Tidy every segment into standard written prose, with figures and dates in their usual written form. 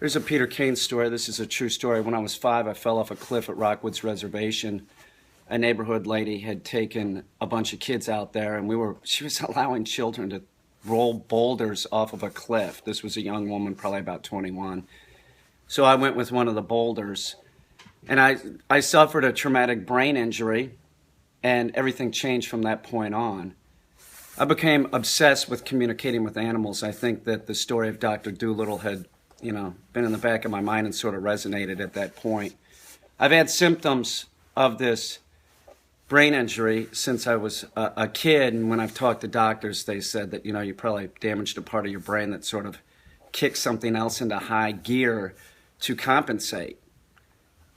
Here's a Peter Caine story. This is a true story. When I was 5, I fell off a cliff at Rockwoods Reservation. A neighborhood lady had taken a bunch of kids out there, and she was allowing children to roll boulders off of a cliff. This was a young woman, probably about 21. So I went with one of the boulders, and I suffered a traumatic brain injury, and everything changed from that point on. I became obsessed with communicating with animals. I think that the story of Dr. Dolittle had been in the back of my mind and sort of resonated at that point. I've had symptoms of this brain injury since I was a kid, and when I've talked to doctors, they said that, you probably damaged a part of your brain that sort of kicked something else into high gear to compensate.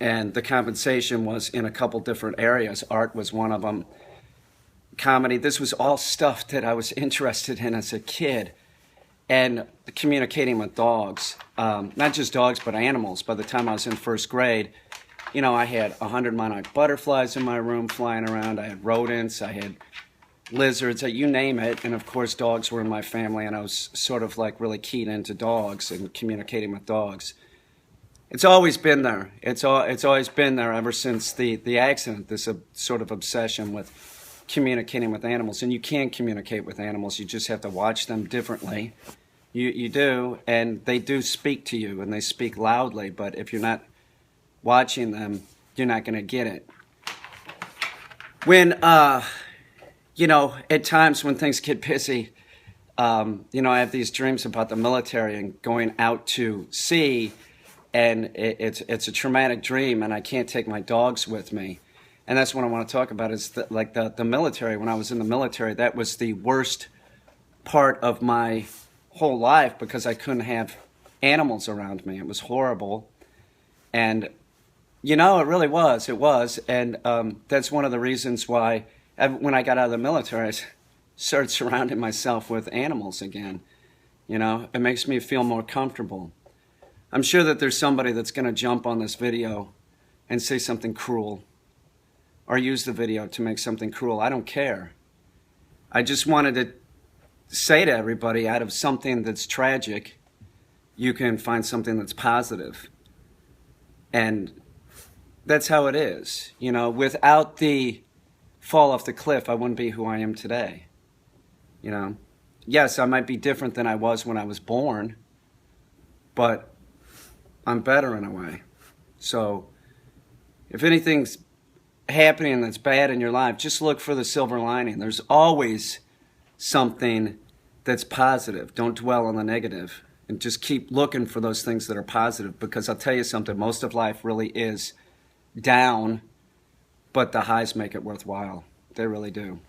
And the compensation was in a couple different areas. Art was one of them. Comedy. This was all stuff that I was interested in as a kid. And communicating with dogs, not just dogs, but animals. By the time I was in first grade, I had 100 monarch butterflies in my room flying around. I had rodents, I had lizards, you name it. And of course, dogs were in my family, and I was sort of like really keyed into dogs and communicating with dogs. It's always been there. It's always been there ever since the accident, this sort of obsession with communicating with animals. And you can communicate with animals, you just have to watch them differently. You do, and they do speak to you, and they speak loudly, but if you're not watching them, you're not going to get it. When, at times when things get busy, I have these dreams about the military and going out to sea, and it's a traumatic dream, and I can't take my dogs with me. And that's what I want to talk about is the military. When I was in the military, that was the worst part of my whole life because I couldn't have animals around me. It was horrible. And, it really was. It was. And that's one of the reasons why when I got out of the military, I started surrounding myself with animals again. It makes me feel more comfortable. I'm sure that there's somebody that's going to jump on this video and say something cruel or use the video to make something cruel. I don't care. I just wanted to say to everybody, out of something that's tragic, you can find something that's positive. And that's how it is. Without the fall off the cliff, I wouldn't be who I am today. Yes, I might be different than I was when I was born, but I'm better in a way. So if anything's happening that's bad in your life, just look for the silver lining. There's always something that's positive. Don't dwell on the negative, and just keep looking for those things that are positive, because I'll tell you something, most of life really is down, but the highs make it worthwhile. They really do.